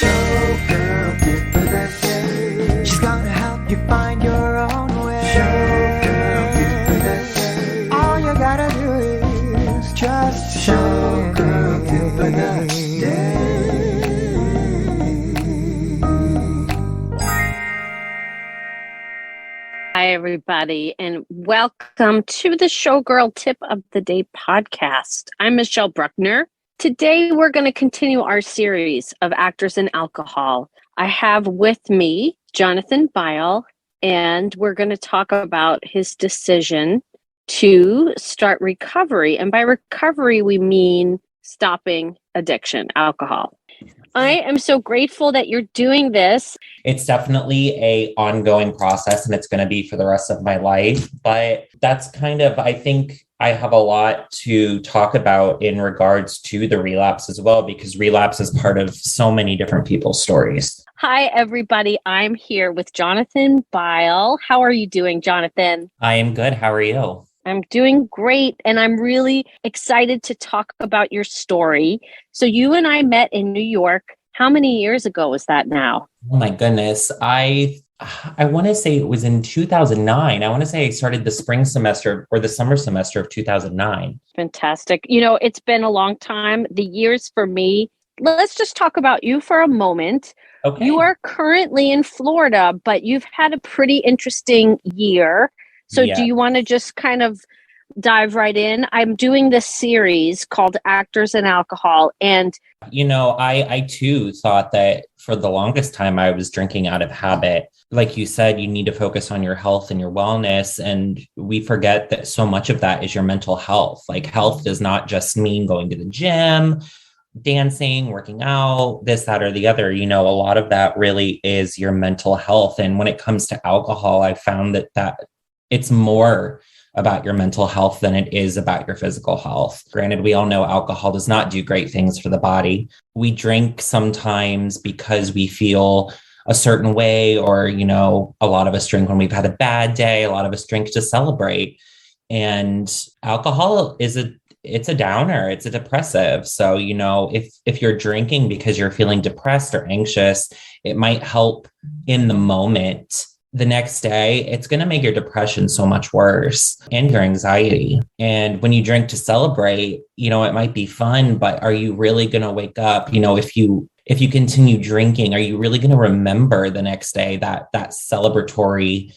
Showgirl Tip of the day. She's gonna help you find your own way. Showgirl Tip of the day. All you gotta do is just Showgirl Tip of the day. Hi, everybody, and welcome to the Showgirl Tip of the Day podcast. I'm Michelle Bruckner. Today, we're going to continue our series of actors and alcohol. I have with me Jonathan Byal, and we're going to talk about his decision to start recovery. And by recovery, we mean stopping addiction, alcohol. I am so grateful that you're doing this. It's definitely a ongoing process, and it's going to be for the rest of my life. But that's I think I have a lot to talk about in regards to the relapse as well, because relapse is part of so many different people's stories. Hi, everybody. I'm here with Jonathan Byal. How are you doing, Jonathan? I am good. How are you? I'm doing great, and I'm really excited to talk about your story. So you and I met in New York. How many years ago was that now? Oh my goodness. I want to say it was in 2009. I want to say I started the spring semester or the summer semester of 2009. Fantastic. You know, it's been a long time. The years for me, let's just talk about you for a moment. Okay. You are currently in Florida, but you've had a pretty interesting year. So Yeah. Do you want to just kind of dive right in? I'm doing this series called Actors and Alcohol. And, You know, I too thought that for the longest time I was drinking out of habit. Like you said, you need to focus on your health and your wellness. And we forget that so much of that is your mental health. Like health does not just mean going to the gym, dancing, working out, this, that, or the other. You know, a lot of that really is your mental health. And when it comes to alcohol, I found that it's more about your mental health than it is about your physical health. Granted, we all know alcohol does not do great things for the body. We drink sometimes because we feel a certain way, or, you know, a lot of us drink when we've had a bad day. A lot of us drink to celebrate. And alcohol it's a downer. It's a depressive. So, you know, if you're drinking because you're feeling depressed or anxious, it might help in the moment. The next day, it's going to make your depression so much worse and your anxiety. And when you drink to celebrate, you know, it might be fun, but are you really going to wake up? You know, if you continue drinking, are you really going to remember the next day that celebratory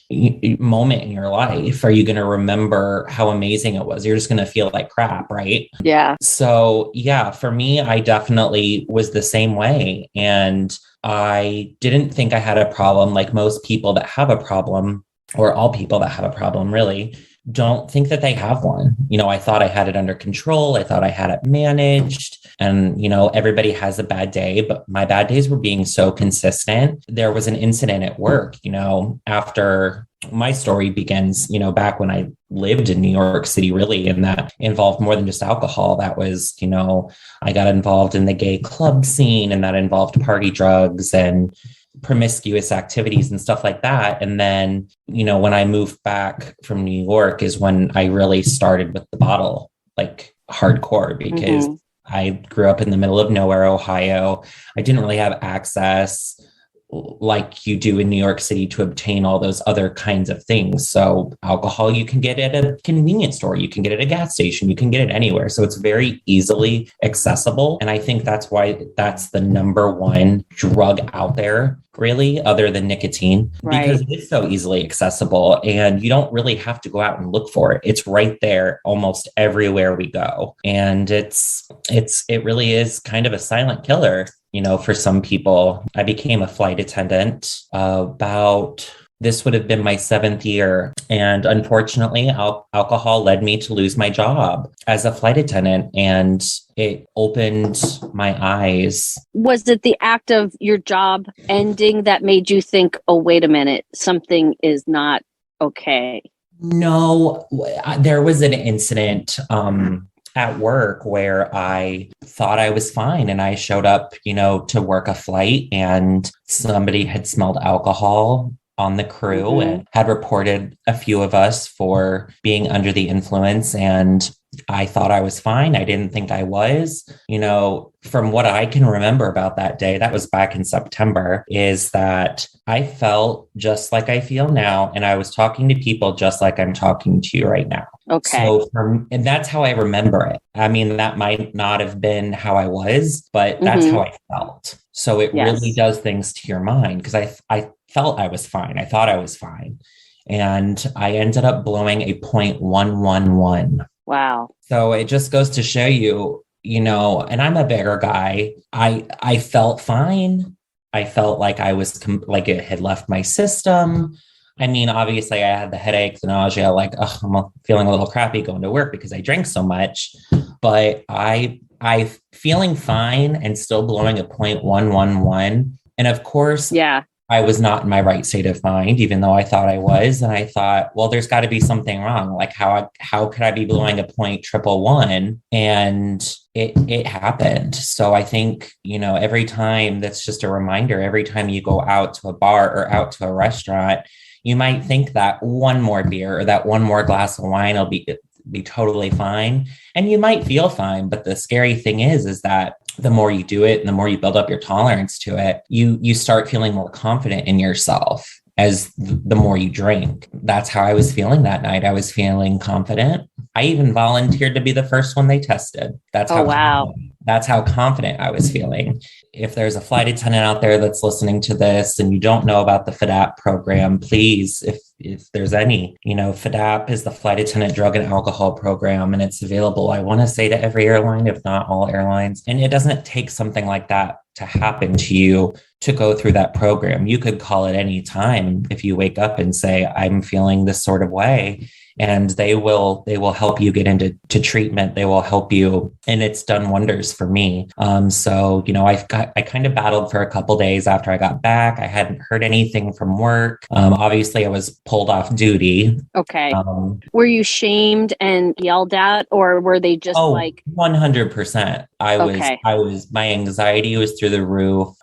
moment in your life? Are you going to remember how amazing it was? You're just going to feel like crap, right? yeah. So yeah, for me, I definitely was the same way. And I didn't think I had a problem. Like most people that have a problem, or all people that have a problem really, don't think that they have one. You know, I thought I had it under control. I thought I had it managed. And, you know, everybody has a bad day, but my bad days were being so consistent. There was an incident at work, you know, after my story begins, you know, back when I lived in New York City, really, and that involved more than just alcohol. That was, you know, I got involved in the gay club scene, and that involved party drugs and promiscuous activities and stuff like that. And then, you know, when I moved back from New York is when I really started with the bottle, like hardcore, because I grew up in the middle of nowhere, Ohio. I didn't really have access like you do in New York City to obtain all those other kinds of things. So alcohol, you can get at a convenience store, you can get it at a gas station, you can get it anywhere. So it's very easily accessible. And I think that's why that's the number one drug out there, really, other than nicotine, because it's so easily accessible and you don't really have to go out and look for it. It's right there almost everywhere we go. And it really is kind of a silent killer. You know, for some people. I became a flight attendant this would have been my 7th year. And unfortunately, alcohol led me to lose my job as a flight attendant. And it opened my eyes. Was it the act of your job ending that made you think, oh, wait a minute, something is not okay? No, there was an incident at work where I thought I was fine. And I showed up, you know, to work a flight, and somebody had smelled alcohol on the crew and had reported a few of us for being under the influence. And I thought I was fine. I didn't think I was. From what I can remember about that day, that was back in September, is that I felt just like I feel now. And I was talking to people just like I'm talking to you right now. Okay. And that's how I remember it. I mean, that might not have been how I was, but that's how I felt. So it really does things to your mind, because I felt I was fine. I thought I was fine. And I ended up blowing a 0.111. Wow. So it just goes to show you, and I'm a bigger guy. I felt fine. I felt like I was like it had left my system. I mean, obviously I had the headaches, the nausea, like, I'm feeling a little crappy going to work because I drank so much, but I feeling fine and still blowing a 0.111. And of course, I was not in my right state of mind, even though I thought I was. And I thought, well, there's got to be something wrong. Like how could I be blowing a 0.111? And it happened. So I think, every time, that's just a reminder, every time you go out to a bar or out to a restaurant, you might think that one more beer or that one more glass of wine will be totally fine. And you might feel fine. But the scary thing is that the more you do it and the more you build up your tolerance to it, you start feeling more confident in yourself as the more you drink. That's how I was feeling that night. I was feeling confident. I even volunteered to be the first one they tested. That's how confident I was feeling. If there's a flight attendant out there that's listening to this and you don't know about the fadap program, please, if there's any, fadap is the Flight Attendant Drug and Alcohol Program, and it's available, I want to say, to every airline, if not all airlines. And it doesn't take something like that to happen to you to go through that program. You could call it any time if you wake up and say, I'm feeling this sort of way. And they will help you get into treatment. They will help you. And it's done wonders for me. So, I kind of battled for a couple days after I got back. I hadn't heard anything from work. Obviously I was pulled off duty. Okay. Were you shamed and yelled at, or were they just 100%. My anxiety was through the roof.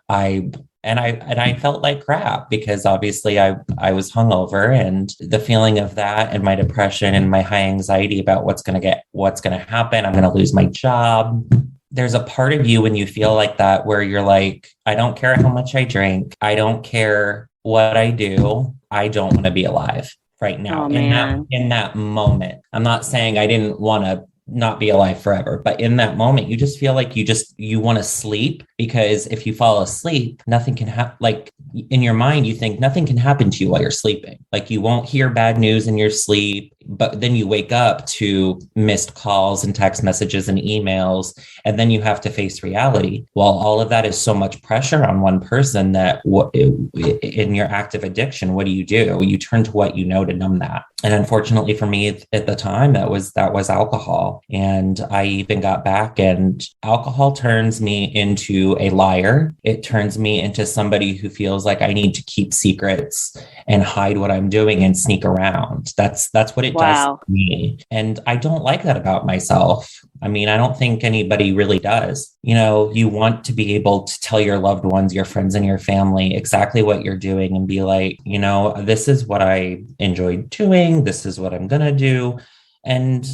And I felt like crap because obviously I was hungover, and the feeling of that and my depression and my high anxiety about what's going to happen. I'm going to lose my job. There's a part of you when you feel like that where you're like, I don't care how much I drink. I don't care what I do. I don't want to be alive right now. In that moment. I'm not saying I didn't want to not be alive forever, but in that moment, you just feel like you want to sleep, because if you fall asleep, nothing can happen. Like in your mind, you think nothing can happen to you while you're sleeping. Like you won't hear bad news in your sleep, but then you wake up to missed calls and text messages and emails, and then you have to face reality. Well, all of that is so much pressure on one person that in your active addiction, what do? You turn to what you know to numb that. And unfortunately for me at the time, that was alcohol. And I even got back, and alcohol turns me into a liar. It turns me into somebody who feels like I need to keep secrets and hide what I'm doing and sneak around. That's what it does to me. And I don't like that about myself. I mean, I don't think anybody really does. You want to be able to tell your loved ones, your friends and your family exactly what you're doing and be like, this is what I enjoyed doing. This is what I'm going to do. And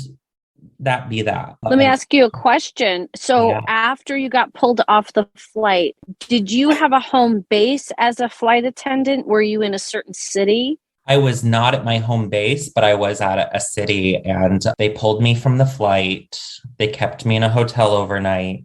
that be that. Let me ask you a question. So after you got pulled off the flight, did you have a home base as a flight attendant? Were you in a certain city? I was not at my home base, but I was at a city, and they pulled me from the flight. They kept me in a hotel overnight,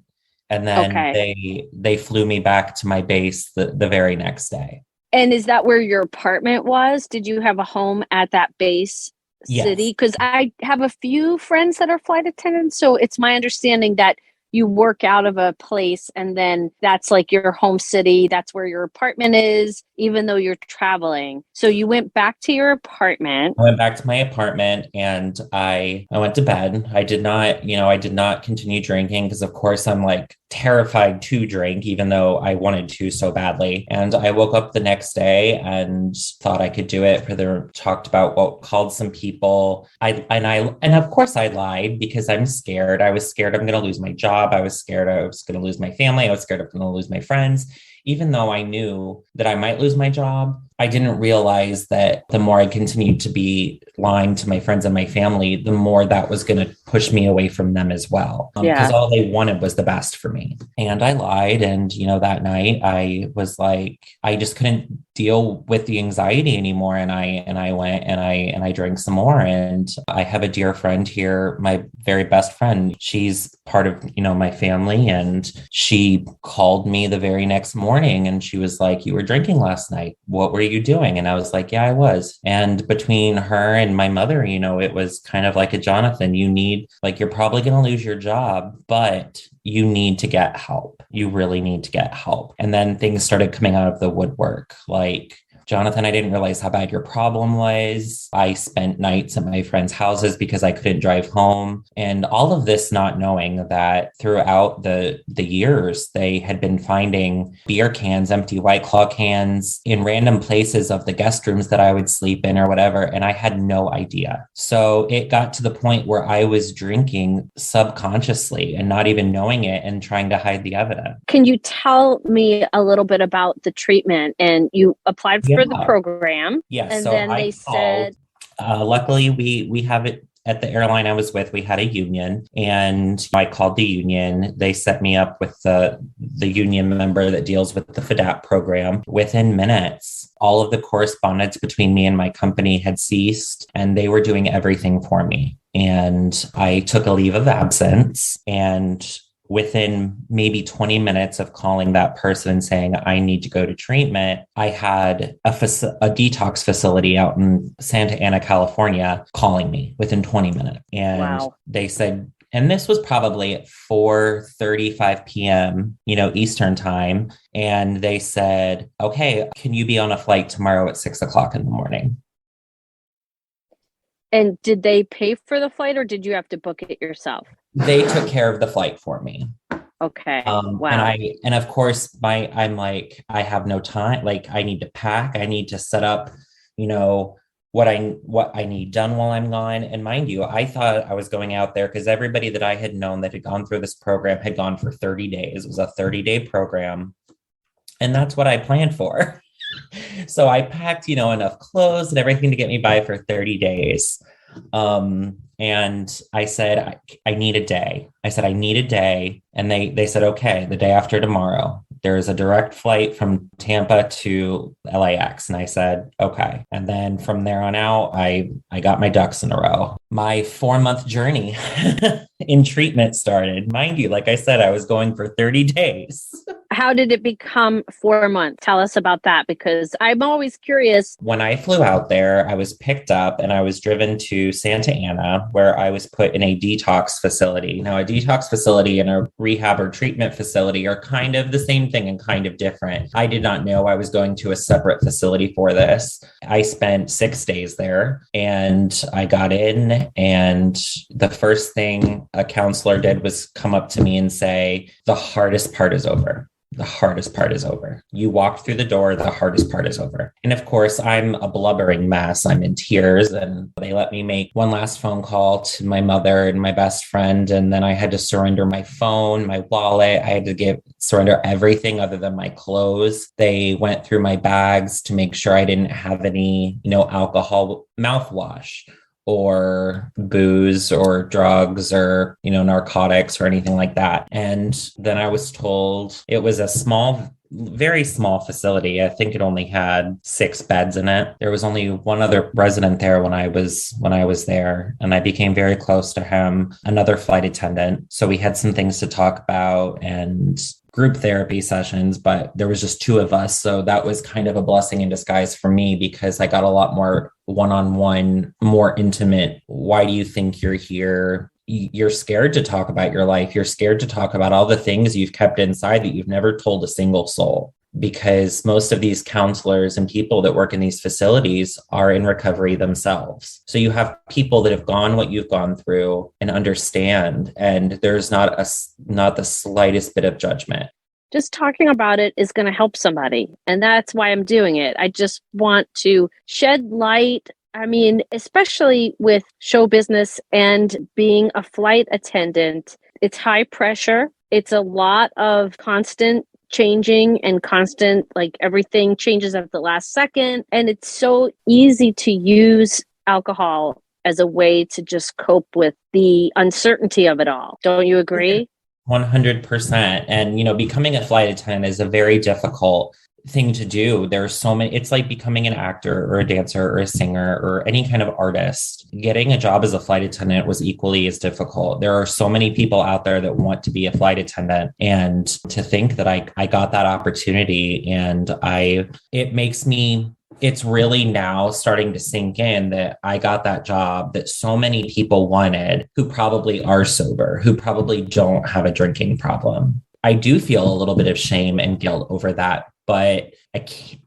and then they flew me back to my base the very next day. And is that where your apartment was? Did you have a home at that base city? Because I have a few friends that are flight attendants, so it's my understanding that you work out of a place and then that's like your home city. That's where your apartment is, even though you're traveling. So you went back to your apartment. I went back to my apartment and I went to bed. I did not continue drinking because, of course, I'm like terrified to drink, even though I wanted to so badly. And I woke up the next day and thought I could do it. Talked about called some people. And of course I lied because I'm scared. I was scared I'm going to lose my job. I was scared I was going to lose my family. I was scared I'm going to lose my friends. even though I knew that I might lose my job, I didn't realize that the more I continued to be lying to my friends and my family, the more that was going to push me away from them as well. Because all they wanted was the best for me. And I lied. And, that night I was like, I just couldn't deal with the anxiety anymore. And I went and I drank some more. And I have a dear friend here, my very best friend. She's part of, my family. And she called me the very next morning and she was like, "You were drinking last night. What were you doing?" And I was like, "Yeah, I was." And between her and my mother, it was kind of like a Jonathan, you're probably going to lose your job, but you need to get help. You really need to get help. And then things started coming out of the woodwork. Like, "Jonathan, I didn't realize how bad your problem was. I spent nights at my friends' houses because I couldn't drive home." And all of this not knowing that throughout the years, they had been finding beer cans, empty White Claw cans in random places of the guest rooms that I would sleep in or whatever. And I had no idea. So it got to the point where I was drinking subconsciously and not even knowing it and trying to hide the evidence. Can you tell me a little bit about the treatment? And you applied for the program. Yes. And so then I they called. said, Luckily, we have it at the airline I was with. We had a union, and I called the union. They set me up with the union member that deals with the fadap program. Within minutes, all of the correspondence between me and my company had ceased, and they were doing everything for me. And I took a leave of absence, and within maybe 20 minutes of calling that person and saying, "I need to go to treatment," I had a detox facility out in Santa Ana, California, calling me within 20 minutes. And they said, and this was probably at 4:35 p.m., Eastern time. And they said, "Okay, can you be on a flight tomorrow at 6:00 in the morning?" And did they pay for the flight or did you have to book it yourself? They took care of the flight for me. Okay. Wow. And of course, I'm like, I have no time. Like, I need to pack. I need to set up, what I need done while I'm gone. And mind you, I thought I was going out there because everybody that I had known that had gone through this program had gone for 30 days. It was a 30-day program. And that's what I planned for. So I packed, enough clothes and everything to get me by for 30 days. And I said, I need a day. I said, I need a day. And they said, "Okay, the day after tomorrow, there's a direct flight from Tampa to LAX." And I said, "Okay." And then from there on out, I got my ducks in a row. My 4-month journey in treatment started. Mind you, like I said, I was going for 30 days. How did it become 4 months? Tell us about that, because I'm always curious. When I flew out there, I was picked up and I was driven to Santa Ana, where I was put in a detox facility. Now, a detox facility and a rehab or treatment facility are kind of the same thing and kind of different. I did not know I was going to a separate facility for this. I spent 6 days there and I got in, and the first thing a counselor did was come up to me and say, "The hardest part is over. The hardest part is over. You walked through the door. The hardest part is over." And of course, I'm a blubbering mess. I'm in tears. And they let me make one last phone call to my mother and my best friend. And then I had to surrender my phone, my wallet. I had to surrender everything other than my clothes. They went through my bags to make sure I didn't have any, alcohol, mouthwash, or booze or drugs or, narcotics or anything like that. And then I was told it was a very small facility. I think it only had 6 beds in it. There was only one other resident there when I was there, and I became very close to him, another flight attendant. So we had some things to talk about and group therapy sessions, but there was just 2 of us. So that was kind of a blessing in disguise for me, because I got a lot more one-on-one, more intimate. Why do you think you're here? You're scared to talk about your life. You're scared to talk about all the things you've kept inside that you've never told a single soul. Because most of these counselors and people that work in these facilities are in recovery themselves. So you have people that have gone what you've gone through and understand, and there's not the slightest bit of judgment. Just talking about it is going to help somebody, and that's why I'm doing it. I just want to shed light. I mean, especially with show business and being a flight attendant, it's high pressure. It's a lot of constant changing and constant, like everything changes at the last second. And it's so easy to use alcohol as a way to just cope with the uncertainty of it all. Don't you agree? 100%. And, becoming a flight attendant is a very difficult thing to do. There's so many, it's like becoming an actor or a dancer or a singer or any kind of artist. Getting a job as a flight attendant was equally as difficult. There are so many people out there that want to be a flight attendant, and to think that I got that opportunity, and it's really now starting to sink in that I got that job that so many people wanted who probably are sober, who probably don't have a drinking problem. I do feel a little bit of shame and guilt over that, but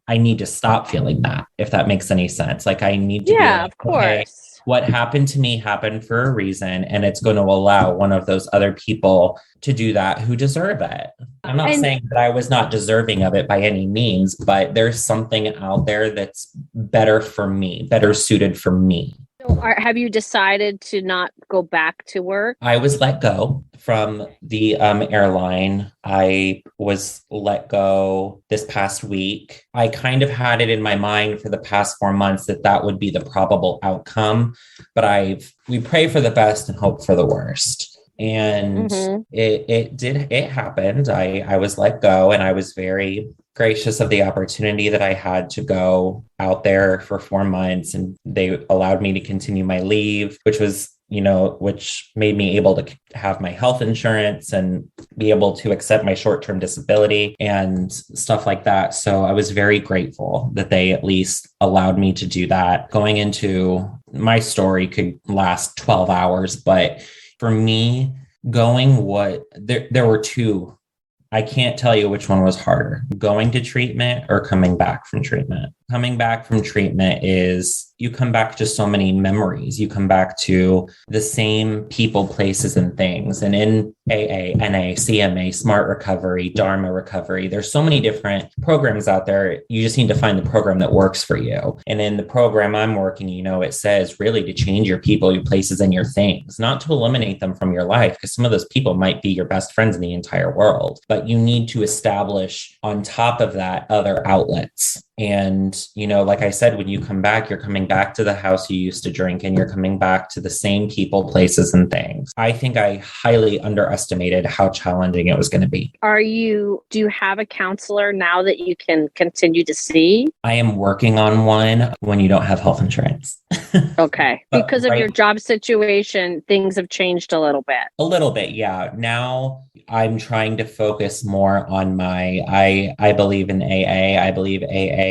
I need to stop feeling that, if that makes any sense. Like, I need to be like, of course. Okay, what happened to me happened for a reason, and it's going to allow one of those other people to do that who deserve it. I'm not saying that I was not deserving of it by any means, but there's something out there that's better for me, better suited for me. So have you decided to not go back to work? I was let go from the airline. I was let go this past week. I kind of had it in my mind for the past 4 months that would be the probable outcome, but we pray for the best and hope for the worst. And it happened. I was let go, and I was very gracious of the opportunity that I had to go out there for 4 months, and they allowed me to continue my leave, which made me able to have my health insurance and be able to accept my short-term disability and stuff like that. So I was very grateful that they at least allowed me to do that. Going into my story could last 12 hours, but for me, there were two. I can't tell you which one was harder, going to treatment or coming back from treatment. Coming back from treatment is you come back to so many memories. You come back to the same people, places, and things. And in AA, NA, CMA, Smart Recovery, Dharma Recovery, there's so many different programs out there. You just need to find the program that works for you. And in the program I'm working, it says really to change your people, your places, and your things, not to eliminate them from your life, because some of those people might be your best friends in the entire world. But you need to establish on top of that other outlets. And, like I said, when you come back, you're coming back to the house you used to drink, and you're coming back to the same people, places, and things. I think I highly underestimated how challenging it was going to be. Do you have a counselor now that you can continue to see? I am working on one when you don't have health insurance. Okay. Because of your job situation, things have changed a little bit. A little bit, yeah. Now I'm trying to focus more on I believe in AA. I believe AA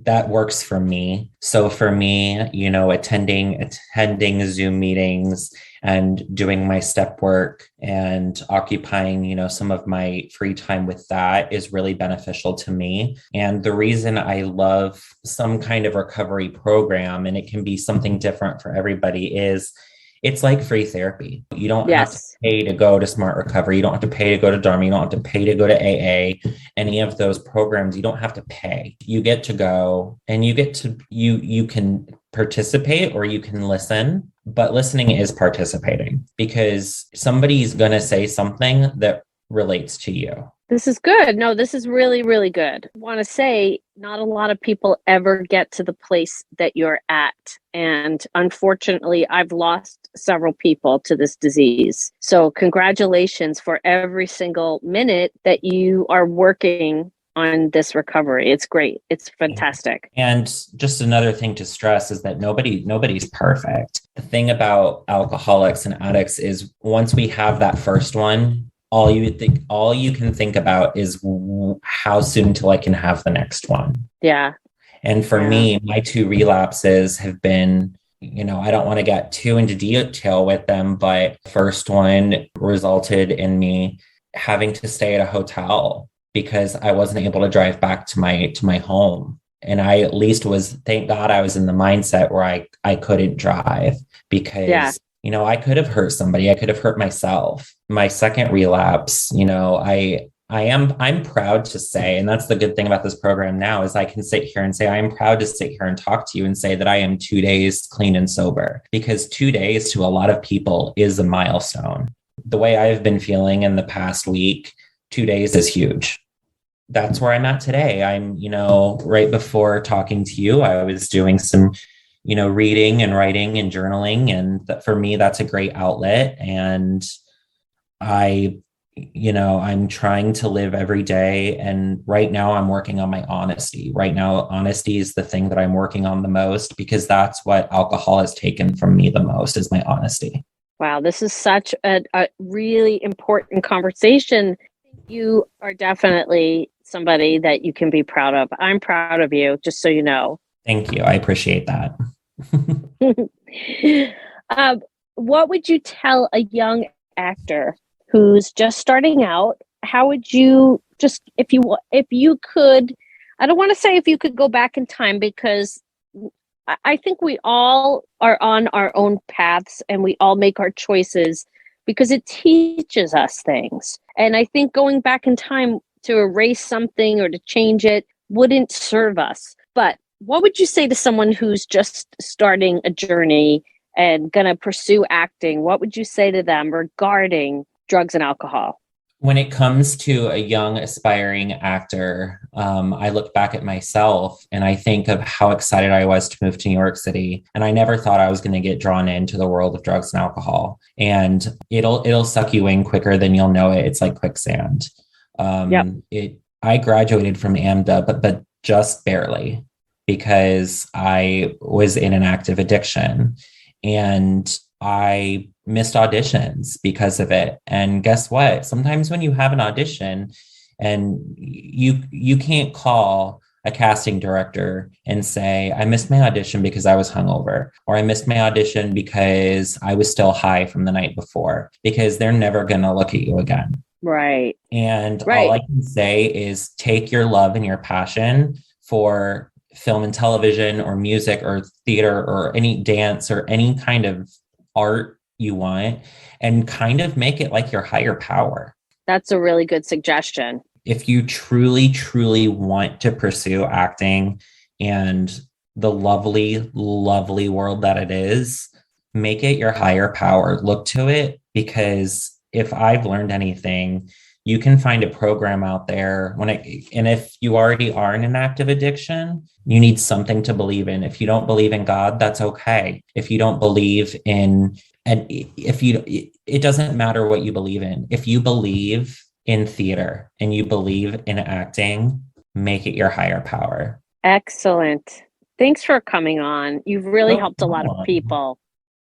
that works for me. So for me, attending Zoom meetings and doing my step work and occupying, some of my free time with that is really beneficial to me. And the reason I love some kind of recovery program, and it can be something different for everybody, is it's like free therapy. You don't have to pay to go to Smart Recovery. You don't have to pay to go to Dharma. You don't have to pay to go to AA. Any of those programs, you don't have to pay. You get to go, and you can participate or you can listen, but listening is participating, because somebody's going to say something that relates to you. This is good. No, this is really, really good. I want to say not a lot of people ever get to the place that you're at. And unfortunately, I've lost several people to this disease. So congratulations for every single minute that you are working on this recovery. It's great. It's fantastic. And just another thing to stress is that nobody's perfect. The thing about alcoholics and addicts is once we have that first one, all you can think about is how soon till I can have the next one. Yeah. And for me, my 2 relapses have been, I don't want to get too into detail with them, but the first one resulted in me having to stay at a hotel because I wasn't able to drive back to my home. And I at least thank God I was in the mindset where I couldn't drive, because I could have hurt somebody. I could have hurt myself. My second relapse, I'm proud to say, and that's the good thing about this program now, is I can sit here and say, I am proud to sit here and talk to you and say that I am 2 days clean and sober, because 2 days to a lot of people is a milestone. The way I've been feeling in the past week, 2 days is huge. That's where I'm at today. I'm, right before talking to you, I was doing some, reading and writing and journaling. And for me, that's a great outlet. And I'm trying to live every day. And right now I'm working on my honesty. Right now, honesty is the thing that I'm working on the most, because that's what alcohol has taken from me the most, is my honesty. Wow, this is such a really important conversation. You are definitely somebody that you can be proud of. I'm proud of you, just so you know. Thank you. I appreciate that. What would you tell a young actor who's just starting out? How would you if you could, I don't want to say if you could go back in time, because I think we all are on our own paths and we all make our choices because it teaches us things. And I think going back in time to erase something or to change it wouldn't serve us. But what would you say to someone who's just starting a journey and going to pursue acting? What would you say to them regarding drugs and alcohol? When it comes to a young aspiring actor, I look back at myself and I think of how excited I was to move to New York City. And I never thought I was going to get drawn into the world of drugs and alcohol. And it'll suck you in quicker than you'll know it. It's like quicksand. I graduated from AMDA, but just barely, because I was in an active addiction. And I missed auditions because of it. And guess what? Sometimes when you have an audition and you can't call a casting director and say, I missed my audition because I was hungover, or I missed my audition because I was still high from the night before, because they're never going to look at you again. Right. And all I can say is take your love and your passion for film and television or music or theater or any dance or any kind of art you want, and kind of make it like your higher power. That's a really good suggestion. If you truly, truly want to pursue acting and the lovely, lovely world that it is, make it your higher power. Look to it, because if I've learned anything, you can find a program out there and if you already are in an active addiction, you need something to believe in. If you don't believe in God, that's okay. If you don't believe in, it doesn't matter what you believe in. If you believe in theater and you believe in acting, make it your higher power. Excellent. Thanks for coming on. You've really helped a lot of people.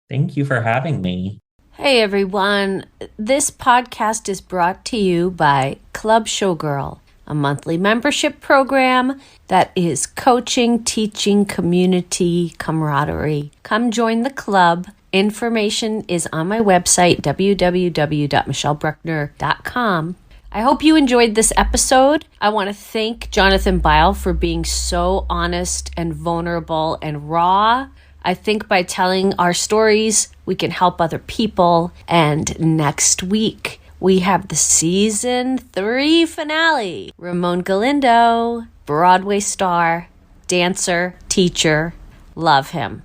Thank you for having me. Hey everyone, this podcast is brought to you by Club Showgirl, a monthly membership program that is coaching, teaching, community, camaraderie. Come join the club. Information is on my website, www.michellebruckner.com. I hope you enjoyed this episode. I want to thank Jonathan Byal for being so honest and vulnerable and raw. I think by telling our stories, we can help other people. And next week, we have the season 3 finale. Ramon Galindo, Broadway star, dancer, teacher. Love him.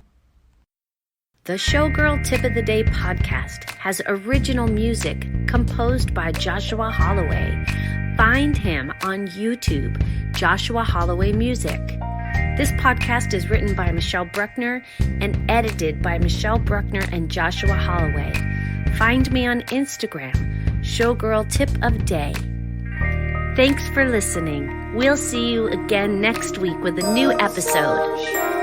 The Showgirl Tip of the Day podcast has original music composed by Joshua Holloway. Find him on YouTube, Joshua Holloway Music. This podcast is written by Michelle Bruckner and edited by Michelle Bruckner and Joshua Holloway. Find me on Instagram, Showgirl Tip of Day. Thanks for listening. We'll see you again next week with a new episode.